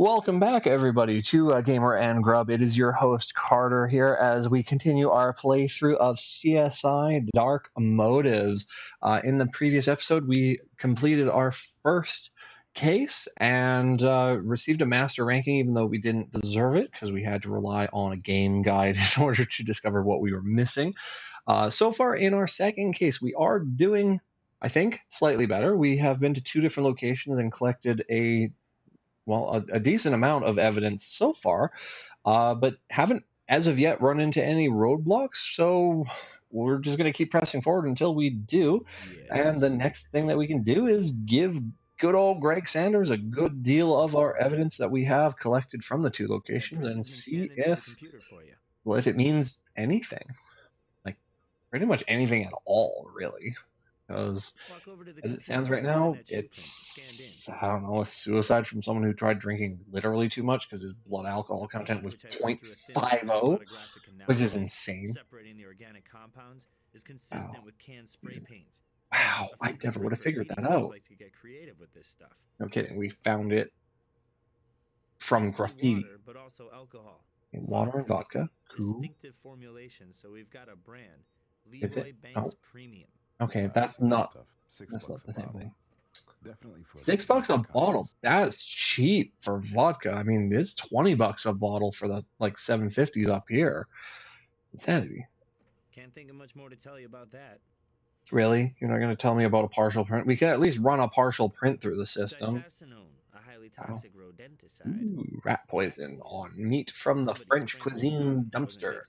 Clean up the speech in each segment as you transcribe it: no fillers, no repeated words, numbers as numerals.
Welcome back, everybody, to Gamer and Grub. It is your host, Carter, here as we continue our playthrough of CSI Dark Motives. In the previous episode, we completed our first case and received a master ranking, even though we didn't deserve it, because we had to rely on a game guide in order to discover what we were missing. So far, in our second case, we are doing, I think, slightly better. We have been to two different locations and collected a decent amount of evidence so far, but haven't as of yet run into any roadblocks. So we're just going to keep pressing forward until we do. And the next thing that we can do is give good old Greg Sanders a good deal of our evidence that we have collected from the two locations and see if it means anything. Like pretty much anything at all, really. Because as it stands right now, it's, I don't know, a suicide from someone who tried drinking literally too much because his blood alcohol content was 0.50, which is insane. Separating the organic compounds is consistent with canned spray paint. Wow, I never would have figured that out. Like to get creative with this stuff. No kidding, we found it from graffiti. Water, but also alcohol. In water and vodka. Distinctive formulation, so we've got a brand. Is it? Banks Premium. Okay, that's not the same thing. Definitely for $6 a bottle. That's cheap for vodka. I mean, it's $20 a bottle for the like 750s up here. Insanity. Can't think of much more to tell you about that. Really? You're not going to tell me about a partial print? We can at least run a partial print through the system. A highly toxic rodenticide. Ooh, rat poison on meat from the French cuisine dumpster.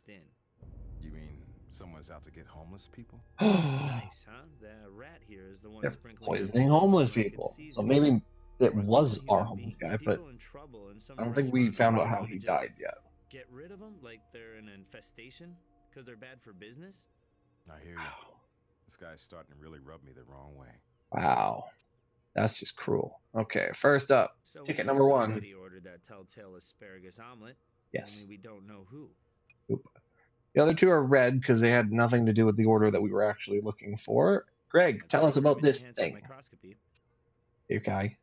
You mean someone's out to get homeless people? Nice, huh? The rat here is the one poisoning homeless people. So maybe it was our homeless guy, but I don't think we found out how he died yet. Get rid of them like they're an infestation because they're bad for business? I hear you. This guy's starting to really rub me the wrong way. Wow. That's just cruel. Okay, first up, ticket number 1. Somebody ordered that telltale asparagus omelet. Yes. Only we don't know who. Oop. The other two are red because they had nothing to do with the order that we were actually looking for. Greg, tell us about this thing. Okay.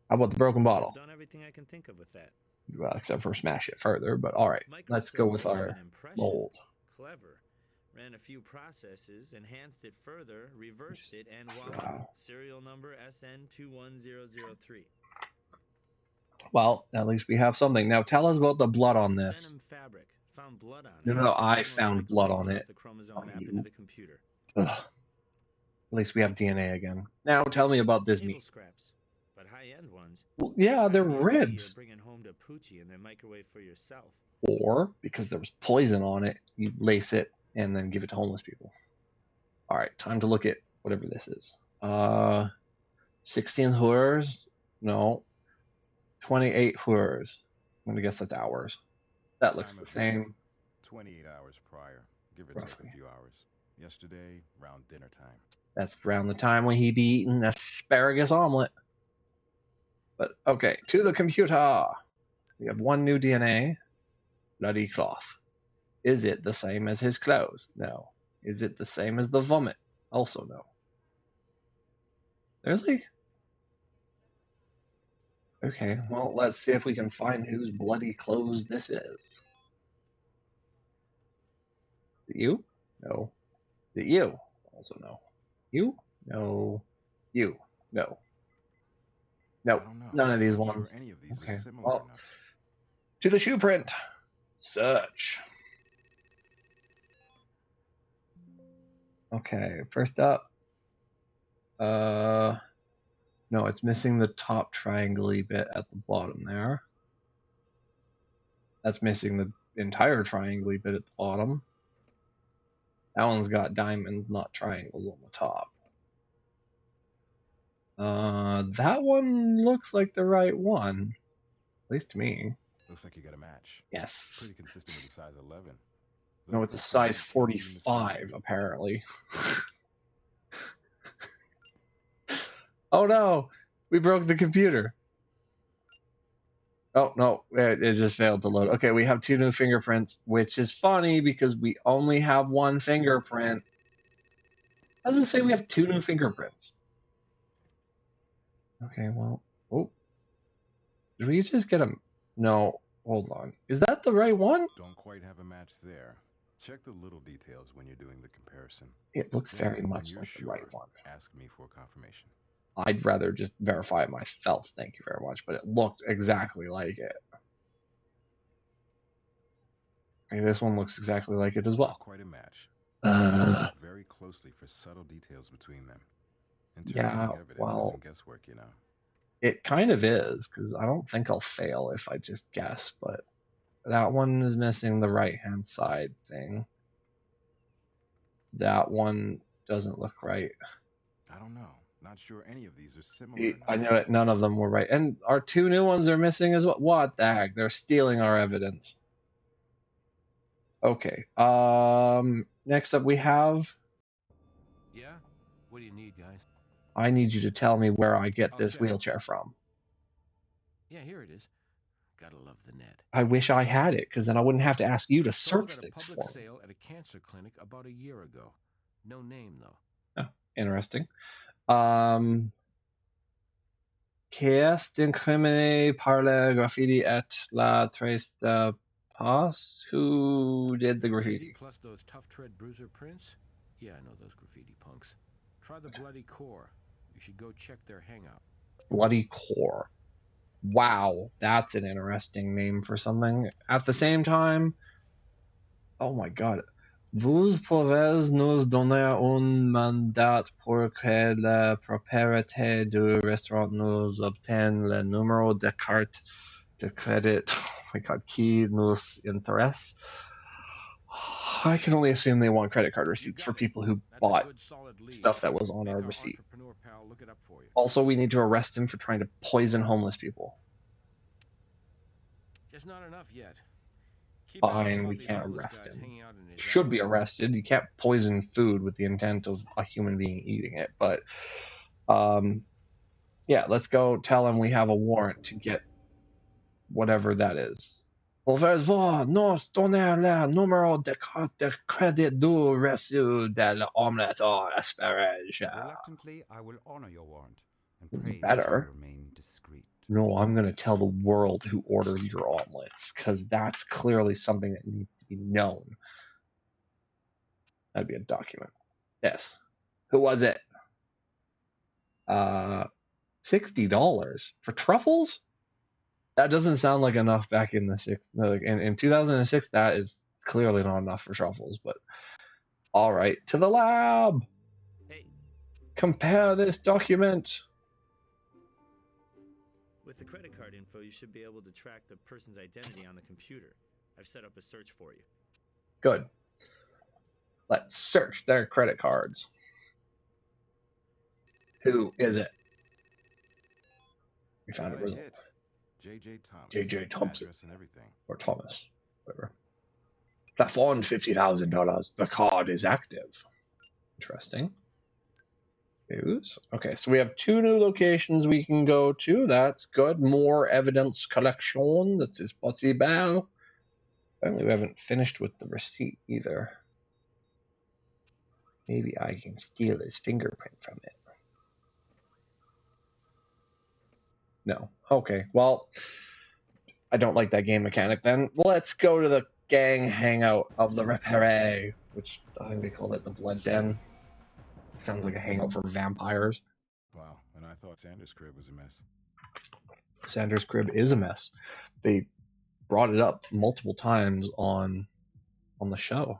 How about the broken bottle? I've done everything I can think of with that. Well, except for smash it further, but all right. Let's go with our mold. Clever. Ran a few processes, enhanced it further, reversed it, and voila. Serial number SN21003. Well, at least we have something. Now tell us about the blood on this. Denim fabric. Found blood on it. No, I found blood on it. The chromosome map into the computer. Ugh. At least we have DNA again. Now tell me about this meat. Scraps, but high-end ones. Well, yeah, they're ribs. Bringing home to Poochie and then microwave for yourself. Or because there was poison on it, you lace it and then give it to homeless people. All right, time to look at whatever this is. 16 hours? No. 28 hours. I'm gonna guess that's hours. That looks the same. 28 hours prior, give or take a few hours. Yesterday, around dinner time. That's around the time when he'd be eating asparagus omelet. But okay, to the computer. We have one new DNA. Bloody cloth. Is it the same as his clothes? No. Is it the same as the vomit? Also no. Seriously? Okay, well, let's see if we can find whose bloody clothes this is. Is it you? No. Is it you? Also no. You? No. You? No. No, none of these ones. Okay, well, to the shoe print. Search. Okay, first up. No, it's missing the top triangle-y bit at the bottom there. That's missing the entire triangle-y bit at the bottom. That one's got diamonds, not triangles on the top. That one looks like the right one. At least to me. Looks like you got a match. Yes. Pretty consistent with a size 11. No, it's a size 45, apparently. Oh no! We broke the computer. Oh no, it just failed to load. Okay, we have 2 new fingerprints, which is funny because we only have 1 fingerprint. How does it say we have 2 new fingerprints? Okay, well, oh. Did we just get a... No, hold on. Is that the right one? Don't quite have a match there. Check the little details when you're doing the comparison. It looks Then, very when much you're like the sure, right one. ask me for confirmation. I'd rather just verify it myself, thank you very much, but it looked exactly like it. Okay, this one looks exactly like it as well. Not quite a match. Uh, Look very closely for subtle details between them. Yeah, Interpreting evidence well, isn't guesswork, you know. it kind of is, because I don't think I'll fail if I just guess, but that one is missing the right-hand side thing. That one doesn't look right. I don't know. Not sure any of these are similar enough. I knew it. None of them were right. And our two new ones are missing as well. What the heck? They're stealing our evidence. Okay. Next up we have... Yeah? What do you need, guys? I need you to tell me where I get this Okay. wheelchair from. Yeah, here it is. Gotta love the net. I wish I had it, because then I wouldn't have to ask you to Sold search at a this public for me. sale at a cancer clinic about a year ago. No name, though. Oh, interesting. Qu'est incriminé par le graffiti et la trace de pas? Who did the graffiti? Plus those tough tread bruiser prints? Yeah, I know those graffiti punks. Try the Bloody Core. You should go check their hangout. Bloody Core. Wow, that's an interesting name for something. At the same time, oh my god. Vous pouvez nous donner un mandat pour que la propriété du restaurant nous obtienne le numéro de carte de crédit oh my god, qui nous intéresse? I can only assume they want credit card receipts for people who bought stuff that was on our receipt. Also, we need to arrest him for trying to poison homeless people. Just not enough yet. Fine, we can't arrest him. Should be arrested. You can't poison food with the intent of a human being eating it. But, yeah, let's go tell him we have a warrant to get whatever that is. Pouvez-vous nous donner le numéro de carte de crédit du reçu de l'omelette au asperge? Reluctantly, I will honor your warrant and pray that Better. you remain discreet. No, I'm going to tell the world who ordered your omelets, because that's clearly something that needs to be known. That'd be a document. Yes. Who was it? $60 for truffles? That doesn't sound like enough back in the in 2006. That is clearly not enough for truffles, but all right, to the lab. Hey. Compare this document. With the credit card info, you should be able to track the person's identity on the computer. I've set up a search for you. Good. Let's search their credit cards. Who is it? We found a result. J.J. Thomas. J.J. Thompson. Address and everything. Or Thomas. Whatever. Plafond $50,000. The card is active. Interesting. News. Okay, so we have two new locations we can go to. That's good. More evidence collection. That's his possible. Apparently we haven't finished with the receipt either. Maybe I can steal his fingerprint from it. No. Okay, well, I don't like that game mechanic then. Let's go to the gang hangout of the Repere, which I think they called it the Blood Den. It sounds like a hangout for vampires. Wow, and I thought Sanders' crib was a mess. Sanders' crib is a mess. They brought it up multiple times on the show.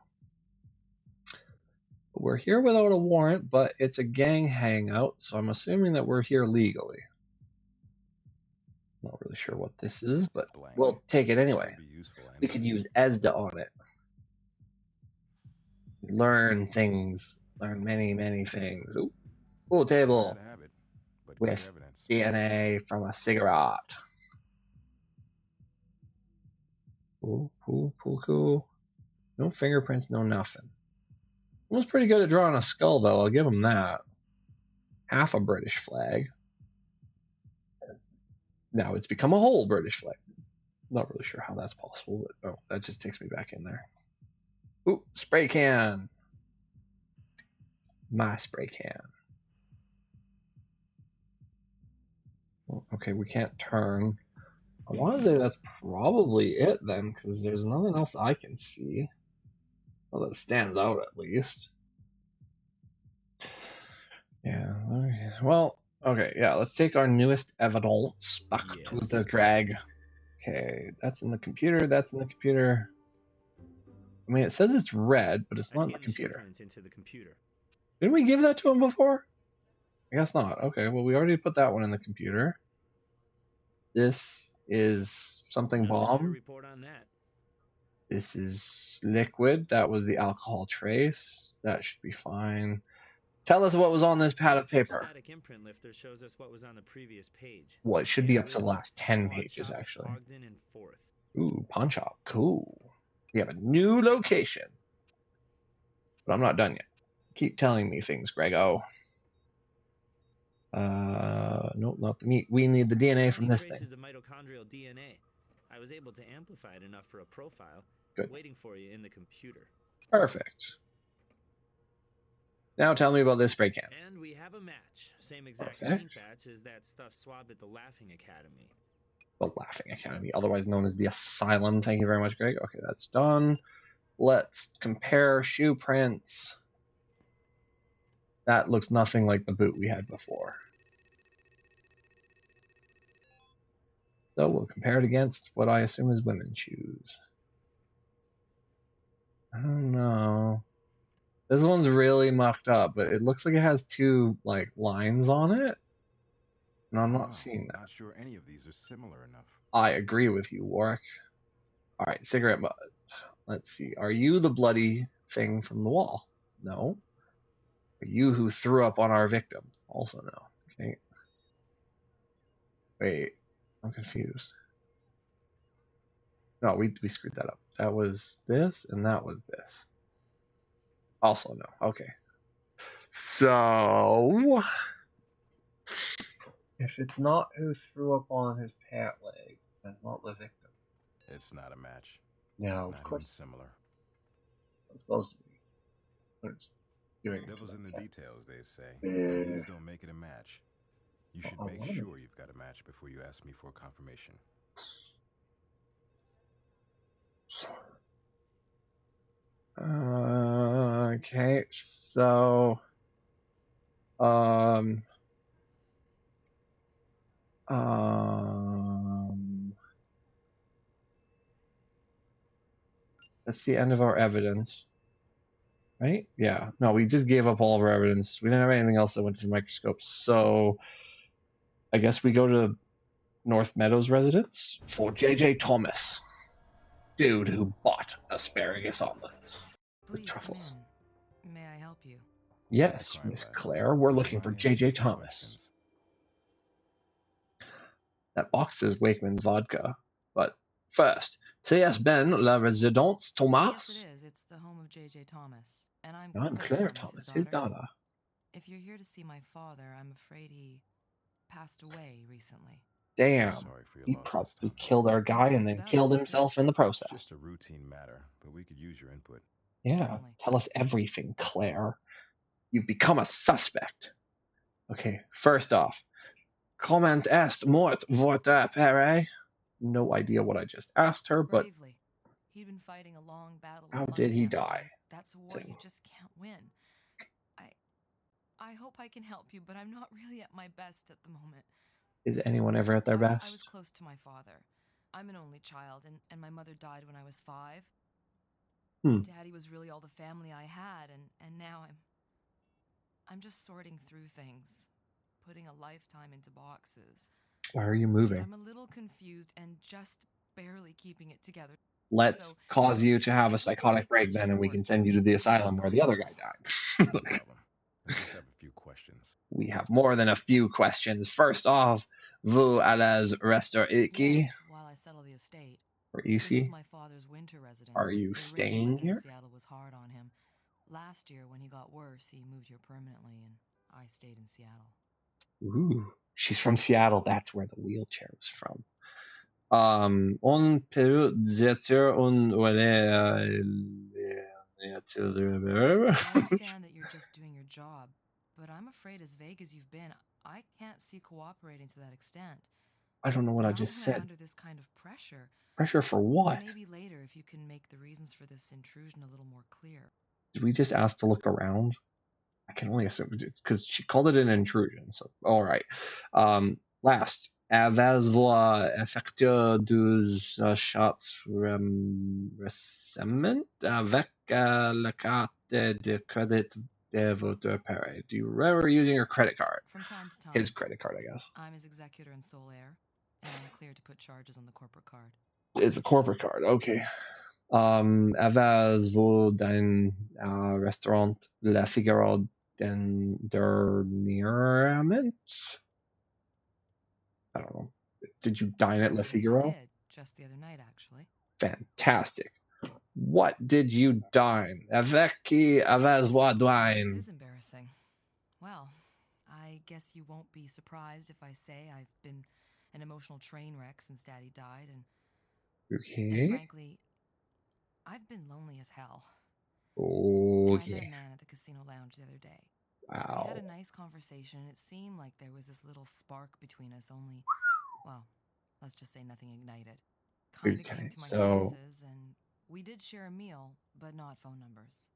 We're here without a warrant, but it's a gang hangout, so I'm assuming that we're here legally. Not really sure what this is, but we'll take it anyway. We could use ESDA on it. Learn things. Learn many, many things. Ooh, pool table with DNA from a cigarette. Ooh, cool. No fingerprints, no nothing. He was pretty good at drawing a skull, though. I'll give him that. Half a British flag. Now it's become a whole British flag. Not really sure how that's possible, but oh, that just takes me back in there. Ooh, spray can. My spray can. Okay, we can't turn. I want to say that's probably it then, because there's nothing else I can see. Well, that stands out at least. Yeah. Okay. Well, okay. Yeah. Let's take our newest evidence back to the Greg. Okay, that's in the computer. That's in the computer. I mean, it says it's red, but it's not in the computer. Into the computer. Didn't we give that to him before? I guess not. Okay, well, we already put that one in the computer. This is something bomb. Report on that. This is liquid. That was the alcohol trace. That should be fine. Tell us what was on this pad of paper. Static imprint lifter shows us what was on the previous page. Well, it should be up to the last 10 pages, actually. Ogden and 4th. Ooh, pawn shop. Cool. We have a new location. But I'm not done yet. Keep telling me things, Grego. Nope, not the meat. We need the DNA from this thing. The mitochondrial DNA. I was able to amplify it enough for a profile. Good. Waiting for you in the computer. Perfect. Now tell me about this spray can. And we have a match. Same exact paint batch as that stuff swabbed at the Laughing Academy. The Laughing Academy, otherwise known as the Asylum. Thank you very much, Greg. Okay, that's done. Let's compare shoe prints. That looks nothing like the boot we had before. So we'll compare it against what I assume is women's shoes. I don't know. This one's really mucked up, but it looks like it has two lines on it. And I'm not seeing that. Not sure any of these are similar enough. I agree with you, Warwick. All right, cigarette butt. Let's see. Are you the bloody thing from the wall? No. Are you who threw up on our victim? Also no. Okay. Wait, I'm confused. No, we screwed that up. That was this, and that was this. Also no. Okay. So, if it's not who threw up on his pant leg, that's not the victim. It's not a match. No, not of course. Similar. It's supposed to be. But it's doing Devil's in the details, they say. Yeah. These don't make it a match. You should make sure you've got a match before you ask me for confirmation. Okay, so that's the end of our evidence, right? Yeah, no, we just gave up all of our evidence. We didn't have anything else that went to the microscope, so I guess we go to North Meadows residence for J.J. Thomas, dude who bought asparagus omelets with truffles. May I help you? Yes, Miss Claire, we're looking for J.J. Thomas. That box says Wakeman's vodka, but first, C.S. Ben, la résidence Thomas? Yes, it is. It's the home of J.J. Thomas, and I'm Claire Thomas, his daughter. If you're here to see my father, I'm afraid he passed away recently. Damn, he probably killed our guy and then killed himself in the process. Just a routine matter, but we could use your input. Yeah, Certainly. Tell us everything, Claire. You've become a suspect. Okay, first off, comment est mort votre père? No idea what I just asked her, but Bravely. He'd been fighting a long battle. How did he die? That's a war you just can't win. I hope I can help you, but I'm not really at my best at the moment. Is anyone ever at their best? I was close to my father. I'm an only child, and my mother died when I was 5. Daddy was really all the family I had, and now I'm just sorting through things, putting a lifetime into boxes. Why are you moving? I'm a little confused and just barely keeping it together. Let's cause you to have a psychotic break then, and we can send you to the asylum where the other guy died. No problem. I just have a few questions. We have more than a few questions. First off, vous allez rester ici? Yes, while I settle the estate. Or This is ici? my father's winter residence. Are you The rainy staying weather in here? Seattle was hard on him. Last year, when he got worse, he moved here permanently, and I stayed in Seattle. Ooh, she's from Seattle. That's where the wheelchair was from. On peut dire un I understand that you're just doing your job, but I'm afraid as vague as you've been, I can't see cooperating to that extent. I don't know what I I just don't play said. under this kind of pressure. Pressure for what? Maybe later if you can make the reasons for this intrusion a little more clear. Did we just ask to look around? I can only assume because she called it an intrusion. So, all right. Last, avez-vous effectué deux shots récemment avec la carte de credit de votre père? Do you remember using your credit card? From time to time. His credit card, I guess. I'm his executor and sole heir, and I'm cleared to put charges on the corporate card. It's a corporate card, okay. Avez-vous d'un restaurant Le Figaro dernièrement? I don't know. Did you dine at Le Figaro? I did, just the other night, actually. Fantastic. What did you dine? Avec qui avez-vous dine? This is embarrassing. Well, I guess you won't be surprised if I say I've been an emotional train wreck since Daddy died, and frankly, I've been lonely as hell. And I met a man at the casino lounge the other day. Wow. We had a nice conversation, and it seemed like there was this little spark between us, only, well, let's just say nothing ignited. Kind of came to my senses, and we did share a meal, but not phone numbers.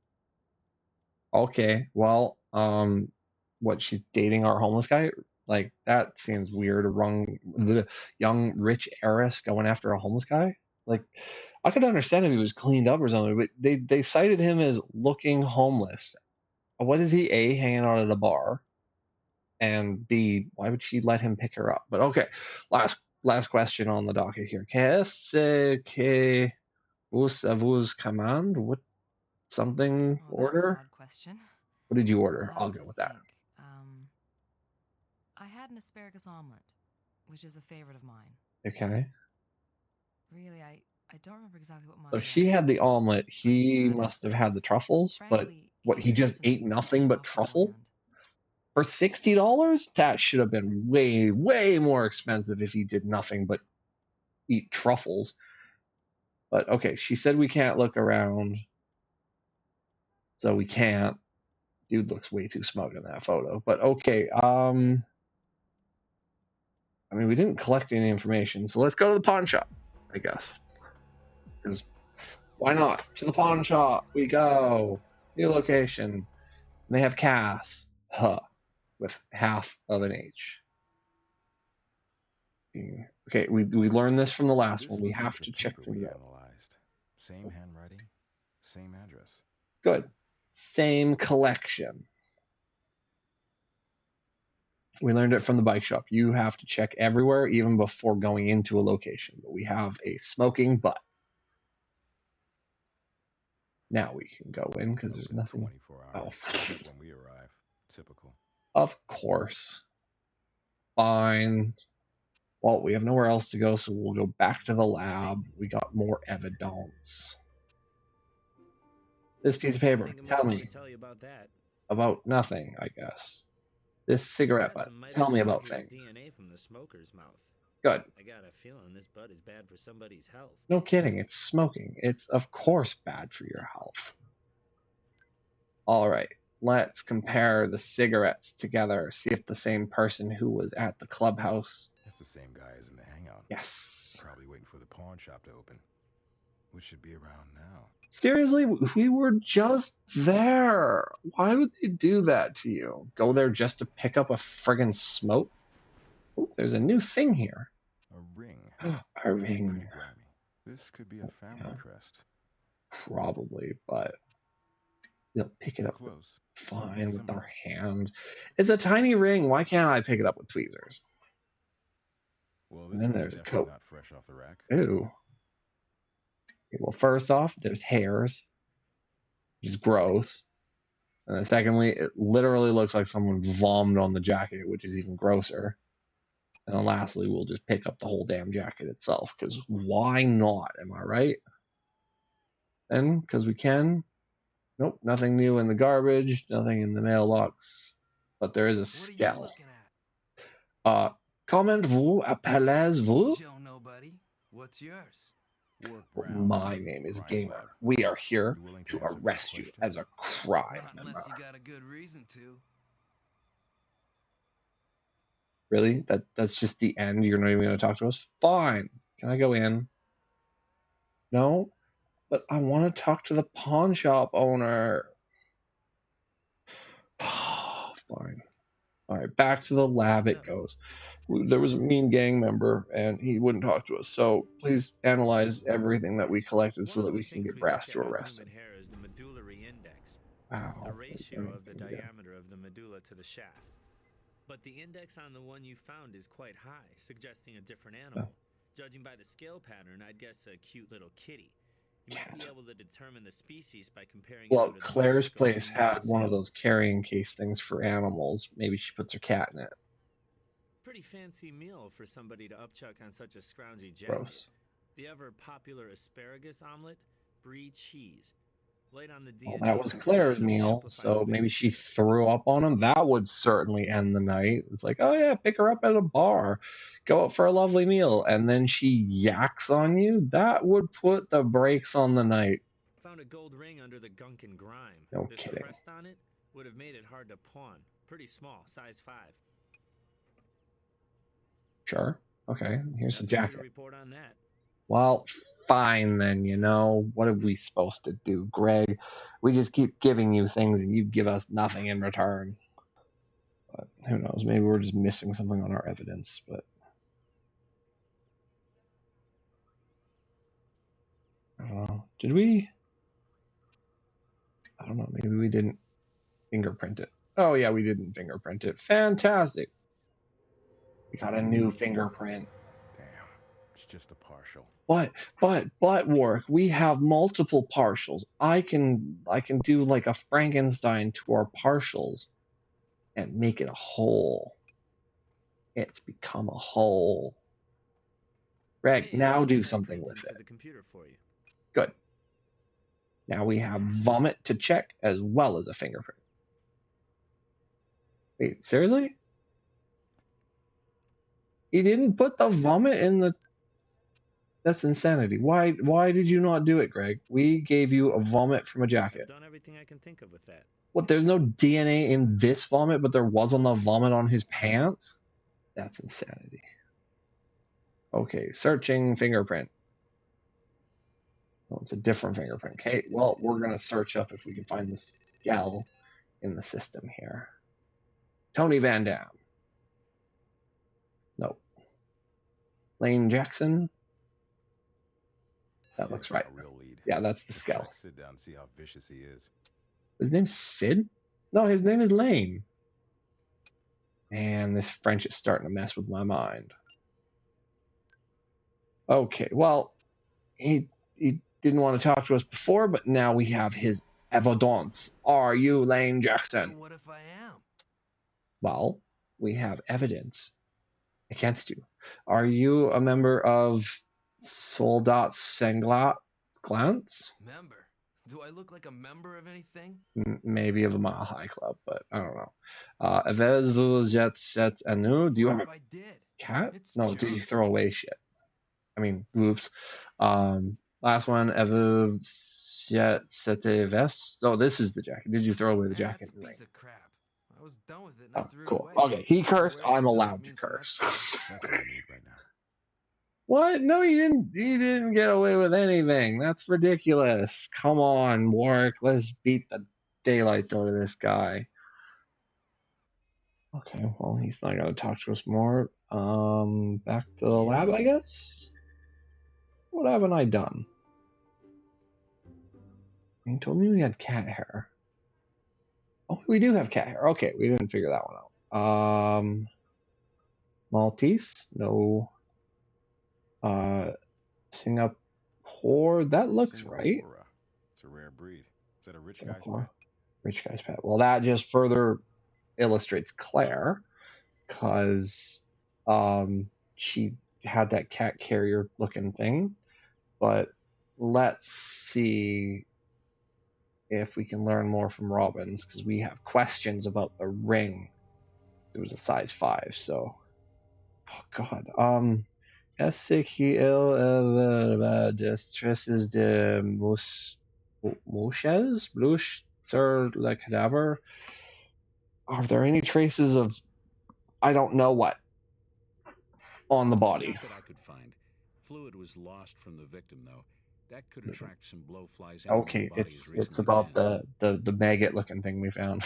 Okay, well, what, she's dating our homeless guy? Like, that seems weird. The young rich heiress going after a homeless guy? Like, I could understand if he was cleaned up or something, but they cited him as looking homeless. What is he, A, hanging out at a bar? And B, why would she let him pick her up? But okay, last question on the docket here. Qu'est-ce que vous commande? What something order? That's an odd question. What did you order? I'll go with that. I had an asparagus omelet, which is a favorite of mine. Okay. Really, I don't remember exactly what mine So was. if she had the omelet, he must have had the truffles. Frankly, but he just ate nothing but truffle? For $60? That should have been way, way more expensive if he did nothing but eat truffles. But okay, she said we can't look around. So we can't. Dude looks way too smug in that photo. But okay, I mean, we didn't collect any information, so let's go to the pawn shop, I guess. Because why not? To the pawn shop we go. New location. And they have Cass. With half of an H. Okay, we learned this from the last one. We have to check things out. Same handwriting, same address. Good. Same collection. We learned it from the bike shop. You have to check everywhere, even before going into a location. But we have a smoking butt. Now we can go in because there's nothing. 24 hours when we arrive. Typical. Of course. Fine. Well, we have nowhere else to go, so we'll go back to the lab. We got more evidence. This piece of paper. Tell me. Tell you about that. About nothing, I guess. This cigarette butt. Tell me about things. DNA from the smoker's mouth. Good. I got a feeling this butt is bad for somebody's health. No kidding. It's smoking. It's, of course, bad for your health. All right. Let's compare the cigarettes together. See if the same person who was at the clubhouse. That's the same guy as in the hangout. Yes. Probably waiting for the pawn shop to open. Which should be around now. Seriously, we were just there. Why would they do that to you? Go there just to pick up a friggin' smoke? Ooh, there's a new thing here. A ring. A ring. This could be a family crest. Probably, but you'll pick it up close. Fine with our hand. It's a tiny ring. Why can't I pick it up with tweezers? Well, and then there's a coat. Not fresh off the rack. Ooh. Okay, well, first off, there's hairs, which is gross. And then secondly, it literally looks like someone vomited on the jacket, which is even grosser. And then lastly, we'll just pick up the whole damn jacket itself, because why not? Am I right? And because we can. Nope, nothing new in the garbage, nothing in the mailbox, but there is a scale. Comment vous appelez-vous? Joe, nobody. What's yours? My name is Gamer. We are here to arrest you as a crime member. Unless you got a good reason to. Really? That's just the end? You're not even going to talk to us? Fine. Can I go in? No? But I want to talk to the pawn shop owner. Fine. All right, back to the lab it goes. There was a mean gang member, and he wouldn't talk to us. So please analyze everything that we collected so that we can get brass to arrest him. Hair is the medullary index, Wow. the ratio of the diameter of the medulla to the shaft. But the index on the one you found is quite high, suggesting a different animal. Judging by the scale pattern, I'd guess a cute little kitty. You might be able to determine the species by comparing it under the Claire's microscope place from had one of those carrying case things for animals. Maybe she puts her cat in it. Pretty fancy meal for somebody to upchuck on such a scroungy jacket. Gross. The ever popular asparagus omelet, brie cheese. Light on the DNA. Well, that was Claire's meal, so maybe she threw up on him. That would certainly end the night. It's like, oh yeah, pick her up at a bar, go out for a lovely meal, and then she yaks on you. That would put the brakes on the night. Found a gold ring under the gunk and grime. No this kidding. Crest on it would have made it hard to pawn. Pretty small, size 5. Sure. Okay. Here's a jacket. Report on that. Well, fine then, you know. What are we supposed to do, Greg? We just keep giving you things and you give us nothing in return. But who knows? Maybe we're just missing something on our evidence, but I don't know. Did we? I don't know. Maybe we didn't fingerprint it. Oh, yeah, we didn't fingerprint it. Fantastic. We got a new fingerprint. Damn, it's just a partial. But, Warwick, we have multiple partials. I can do like a Frankenstein to our partials and make it a whole. It's become a whole. Greg, now do something with it. The computer for you. Good. Now we have vomit to check as well as a fingerprint. Wait, seriously? He didn't put the vomit in the... That's insanity. Why did you not do it, Greg? We gave you a vomit from a jacket. I've done everything I can think of with that. What, there's no DNA in this vomit, but there was on the vomit on his pants? That's insanity. Okay, searching fingerprint. Oh, it's a different fingerprint. Okay, well, we're going to search up if we can find the scale in the system here. Tony Van Dam. Nope. Lane Jackson. That looks right. A real lead. Yeah, that's the scale. Sit down and see how vicious he is. His name's Sid? No, his name is Lane. And this French is starting to mess with my mind. Okay, well, he didn't want to talk to us before, but now we have his evidence. Are you Lane Jackson? So what if I am? Well, we have evidence against you. Are you a member of Soldat Senglat Glance? Member? Do I look like a member of anything? Maybe of a Mile High Club, but I don't know. Avez-vous jet set anu? Do you have a cat? No, did you throw away shit? I mean, oops. Last one, avez-vous jet cette veste? Oh, this is the jacket. Did you throw away the jacket? That's a piece of crap. I was done with it and I threw it cool. away. Okay, he cursed. I'm allowed to curse. That's what I need right now. What? No, he didn't. He didn't get away with anything. That's ridiculous. Come on, Warwick. Let's beat the daylights out of this guy. Okay, well, he's not going to talk to us more. Back to the lab, I guess. What haven't I done? He told me we had cat hair. Oh, we do have cat hair. Okay, we didn't figure that one out. Maltese? No. Singapore? That looks right. It's a rare breed. Is that a rich guy's pet? Rich guy's pet. Well, that just further illustrates Claire, because she had that cat carrier looking thing. But let's see if we can learn more from Robbins, because we have questions about the ring. It was a size 5, so oh god. Est-ce qu'il distresses de mouches sur le cadaver? Are there any traces of I don't know what? on the body. Not that I could find. Fluid was lost from the victim, though. That could attract some blowflies. Okay, it's about the maggot looking thing we found.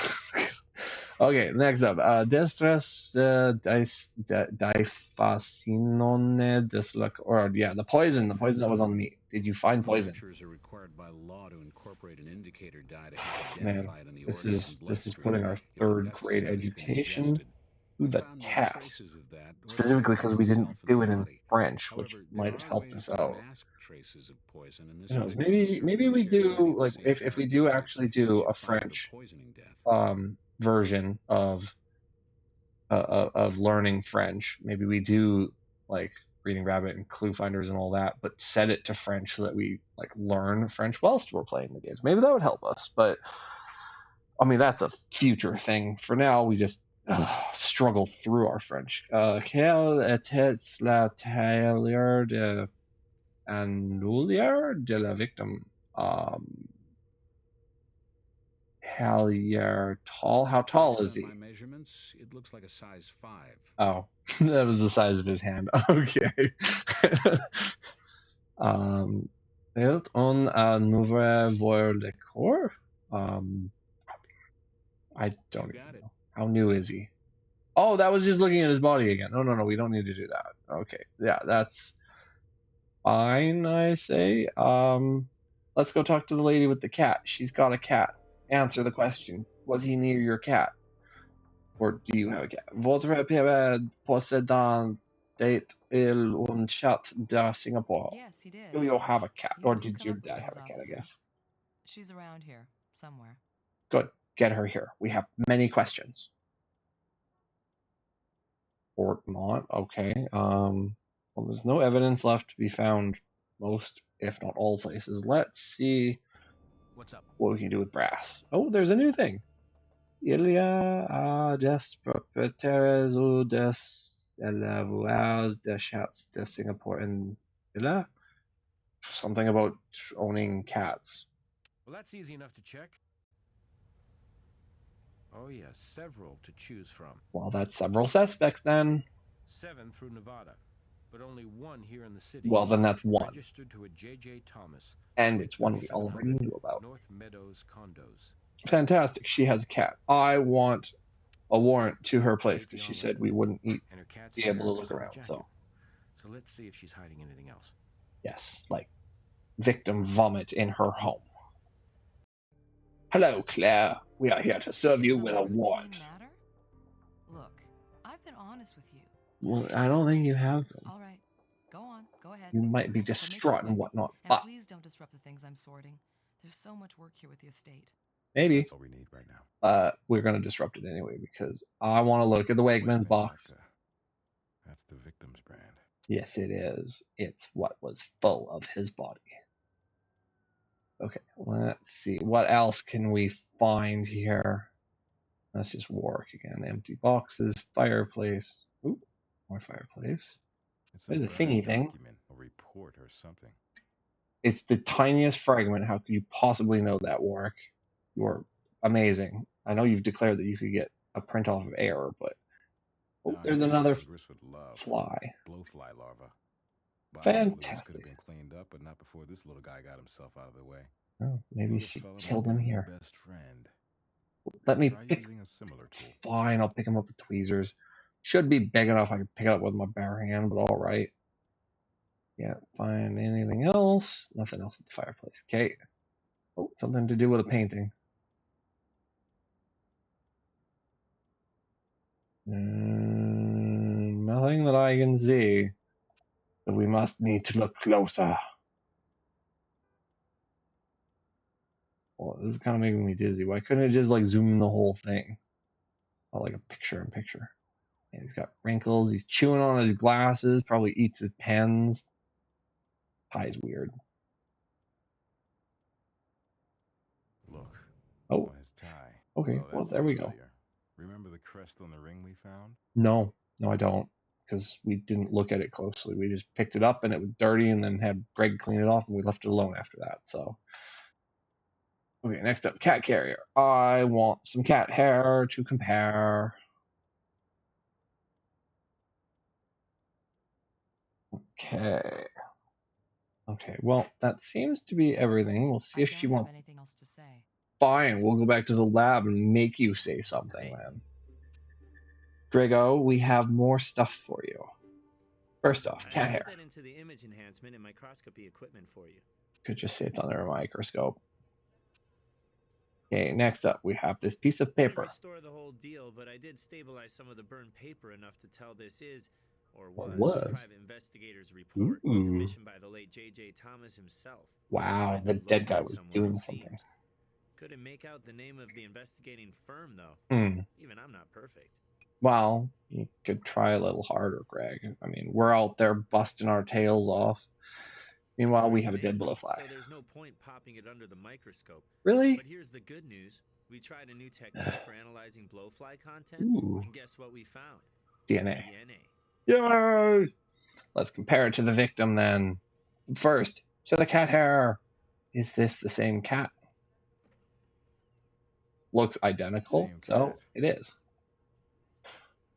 Okay, next up, distress diphacinone or yeah, the poison that was on the meat. Did you find poison? Manufacturers are required by law to incorporate an indicator dye to help Man, identify it in the this organs and is putting our third grade education to the test. Specifically because we didn't do it in French, which might have helped us out. Maybe we do, like, if we do actually do a French version of learning French, maybe we do like Reading Rabbit and Clue Finders and all that, but set it to French so that we like learn French whilst we're playing the games. Maybe that would help us, but I mean that's a future thing. For now, we just struggle through our French. Quelle était la tailleur de annulaire de la victime? How tall is he? My measurements, it looks like a size 5. Oh, that was the size of his hand. Okay. Built on a nouveau voir le corps. I don't even know. How new is he? Oh, that was just looking at his body again. No, we don't need to do that. Okay, yeah, that's fine, I say. Let's go talk to the lady with the cat. She's got a cat. Answer the question. Was he near your cat? Or do you have a cat? Votre père possédant un chat de Singapore. Yes, he did. Do you have a cat? Or did your dad have a cat, I guess? She's around here, somewhere. Good. Get her here. We have many questions. Or not. Okay. Well, there's no evidence left to be found most, if not all places. Let's see what's up, what we can do with brass. Oh, there's a new thing. Il y a des propriétaires ou des éleveurs de chats de Singapore and là? Something about owning cats. Well, that's easy enough to check. Oh, yes, several to choose from. Well, that's several suspects then. 7 through Nevada, but only 1 here in the city. Well, then that's 1. Registered to a J.J. Thomas. And it's one we already knew about. North Meadows Condos. Fantastic. She has a cat. I want a warrant to her place because she said we wouldn't be able to look around. So let's see if she's hiding anything else. Yes, like victim vomit in her home. Hello, Claire. We are here to serve you with a warrant. Look, I've been honest with you. Well, I don't think you have them. All right, go on, go ahead. You might be distraught and whatnot, and please don't disrupt the things I'm sorting. There's so much work here with the estate. Maybe. That's all we need right now. We're going to disrupt it anyway because I want to look at the Wegmans box. That's the victim's brand. Yes, it is. It's what was full of his body. Okay, let's see. What else can we find here? That's just work again. Empty boxes, fireplace. Ooh, more fireplace. There's a thingy thing. A report or something. It's the tiniest fragment. How could you possibly know that, Warwick? You're amazing. I know you've declared that you could get a print off of air, but there's another fly. Blowfly larva. Fantastic. Could have been cleaned up, but not before this little guy got himself out of the way. Oh, maybe she killed him here. Best friend. Let me pick. Fine, I'll pick him up with tweezers. Should be big enough I can pick it up with my bare hand, but all right. Yeah, find anything else? Nothing else at the fireplace. Okay. Oh, something to do with a painting. Nothing that I can see. But we must need to look closer. Well, this is kind of making me dizzy. Why couldn't it just like zoom in the whole thing? Oh, like a picture-in-picture. And he's got wrinkles. He's chewing on his glasses. Probably eats his pens. Pie's weird. Look. Oh. His tie. Okay. Well, there we go. Remember the crest on the ring we found? No, I don't. Because we didn't look at it closely. We just picked it up and it was dirty and then had Greg clean it off and we left it alone after that. So, okay, next up, cat carrier. I want some cat hair to compare. Okay. Okay, well, that seems to be everything. We'll see if she wants... anything else to say. Fine, we'll go back to the lab and make you say something, then. Drago, we have more stuff for you. First off, cat hair. I that into the image enhancement and microscopy equipment for you. Could just say it's under a microscope. Okay, next up, we have this piece of paper. Didn't restore the whole deal, but I did stabilize some of the burned paper enough to tell this is, or was, a private investigator's report commissioned by the late J.J. Thomas himself. Wow, the dead guy was doing something. Couldn't make out the name of the investigating firm, though. Even I'm not perfect. Well, you could try a little harder, Greg. I mean, we're out there busting our tails off. Meanwhile, we have a dead blowfly. So there's no point popping it under the microscope. Really? But here's the good news. We tried a new technique for analyzing blowfly contents, and guess what we found? DNA. Yay! Let's compare it to the victim, then. First, to the cat hair. Is this the same cat? Looks identical, so it is.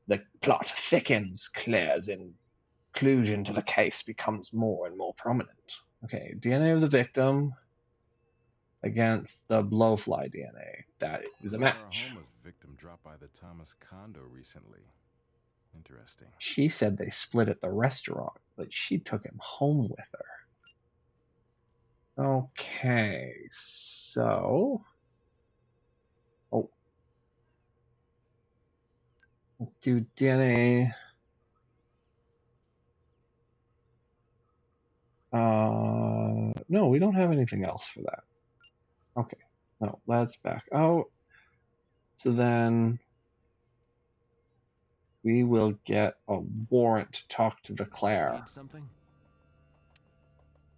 The plot thickens. Claire's inclusion to the case becomes more and more prominent. Okay, DNA of the victim against the blowfly DNA. That is a match. A homeless victim dropped by the Thomas condo recently. Interesting. She said they split at the restaurant, but she took him home with her. Okay, so... Oh. Let's do DNA. No, we don't have anything else for that. Okay, no, let's back out. So then we will get a warrant to talk to the Claire. Need something?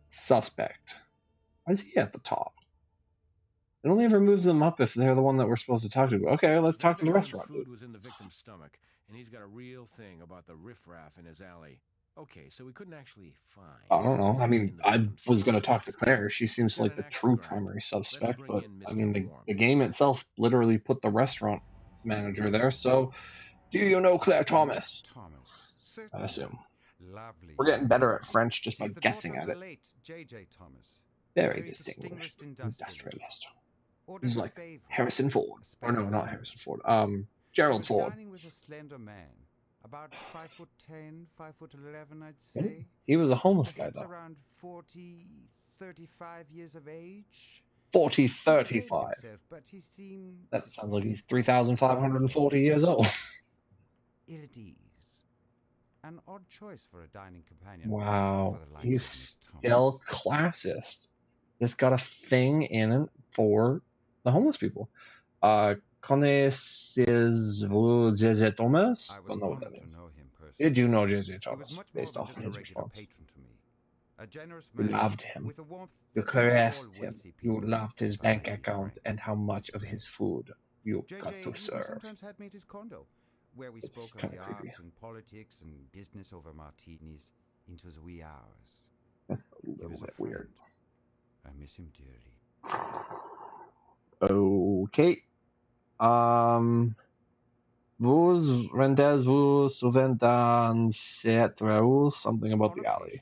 Suspect. Why is he at the top? It only ever moves them up if they're the one that we're supposed to talk to. Okay, let's talk to the restaurant. Food was in the victim's stomach, and he's got a real thing about the riffraff in his alley. Okay, so we couldn't actually find... I don't know. I mean, I was going to talk to Claire. She seems like the true primary suspect, but I mean, the game itself literally put the restaurant manager there. So, do you know Claire Thomas? I assume. Lovely. We're getting better at French just by guessing at it. J.J. Thomas. Very distinguished industrialist. He's like Harrison Ford. Or no, not Harrison Ford. Gerald Ford. Dining with a slender man. About 5'10", 5'11", I'd say. He was a homeless guy, though. Around 40, 35 years of age. 40, 35. But he seemed... That sounds like he's 3,540 years old. Ill at ease. An odd choice for a dining companion. Wow. He's still classist. He's got a thing in it for the homeless people. Connaissez-vous J.J. Thomas? Don't know what that means. Did you know J.J. Thomas, based off of his response? You loved him. You caressed him. You loved his bank account and how much of his food you got to serve. Sometimes had me at his condo, where we spoke of the arts and politics and business over martinis into the wee hours. That's a little bit weird. I miss him dearly. Okay. Vous rendez-vous souvent dans cette rue? Something about the alley.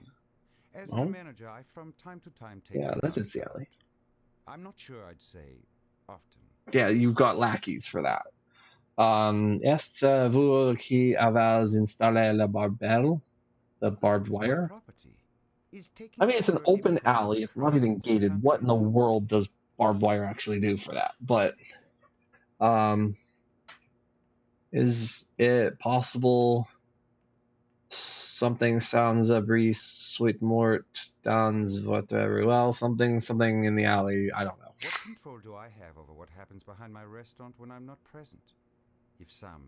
As the manager, I from time to time take... Yeah, that is the alley. I'm not sure I'd say often. Yeah, you've got lackeys for that. Est-ce vous qui avez installé la barbelle? The barbed wire? I mean, it's an open alley. It's not even gated. What in the world does barbed wire actually do for that? But, is it possible something sounds a brise sweet mort dans whatever? Well, something in the alley. I don't know. What control do I have over what happens behind my restaurant when I'm not present? If some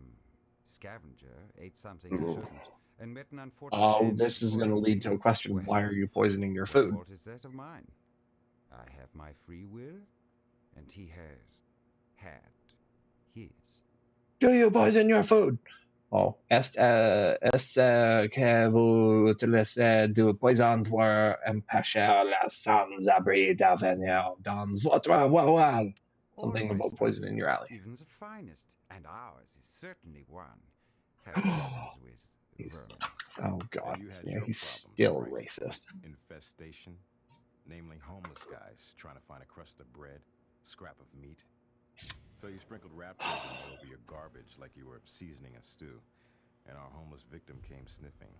scavenger ate something he shouldn't, and met an unfortunate... this is going to lead to a question. Why are you poisoning your food? The fault is that of mine. I have my free will, and he has had his. Do you poison your food? Oh, est-ce que vous utilisez du poison pour empêcher la sans-abri d'avenir dans votre well? Something about poison in your alley. Even the finest, and ours is certainly one, have problems with Oh God, You had yeah, your he's problems, still right? racist. Infestation, namely homeless guys trying to find a crust of bread, scrap of meat. So you sprinkled rat poison all over your garbage like you were seasoning a stew, and our homeless victim came sniffing.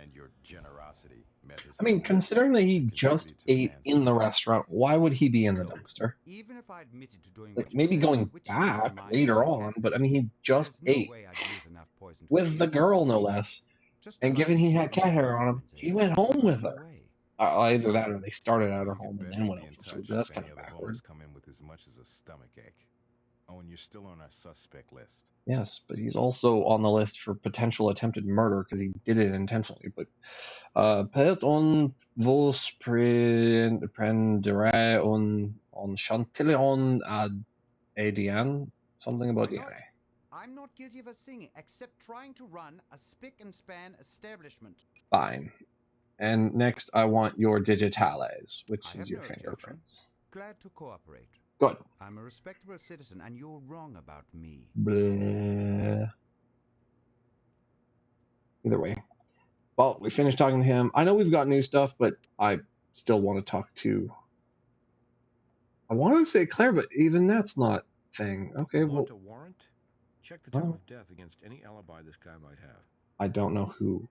And your generosity met his I mean, hunger considering that he and just contributed to the ate man's in the survival. restaurant, why would he be in the Still, dumpster? Even if I admitted to doing Like, what you maybe said, going which in my back mind later might on, happen, but I mean, he just there's no ate way I'd use enough poison to with the kill girl, no you. less. Just And try given to he shoot had me cat in the hair on him, foot he and went home you'll with run her. away. Either that or they started at her You could home and bet then he'll went be out in for food. touch That's if kind any of other backward. homeless come in with as much as a stomach ache. Oh, and you're still on our suspect list. Yes, but he's also on the list for potential attempted murder because he did it intentionally. But Peton vos prendere on Chantillon ad Adian, something about Why not? DNA. I'm not guilty of a thing except trying to run a spick and span establishment. Fine. And next, I want your digitales, which I is have your no objection. fingerprints. Glad to cooperate. Good. I'm a respectable citizen, and you're wrong about me. Bleh. Either way. Well, we finished talking to him. I know we've got new stuff, but I still want to talk to... I want to say Claire, but even that's not thing. Okay, well... Want a warrant? Check the time of death against any alibi this guy might have. I don't know who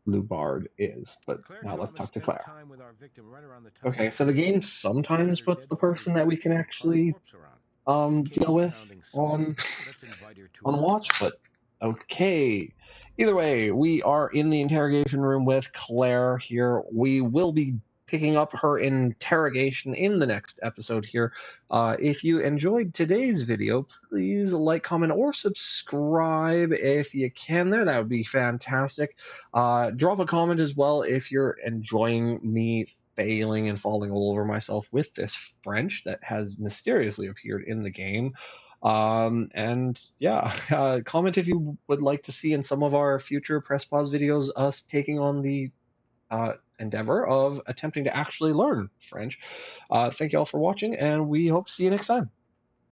Lubard is, but Claire now let's Thomas talk to spent Claire. time with our victim right around the time Okay, of so the murder. game sometimes Either puts dead the body person that we can or parked actually corpse around. This case deal is with sounding solid. on Let's invite her to on our watch, trial. but okay. Either way, we are in the interrogation room with Claire here. We will be picking up her interrogation in the next episode here. If you enjoyed today's video, please like, comment, or subscribe if you can there. That would be fantastic. Drop a comment as well if you're enjoying me failing and falling all over myself with this French that has mysteriously appeared in the game. And yeah, comment if you would like to see in some of our future press pause videos us taking on the endeavor of attempting to actually learn French. Thank you all for watching, and we hope to see you next time.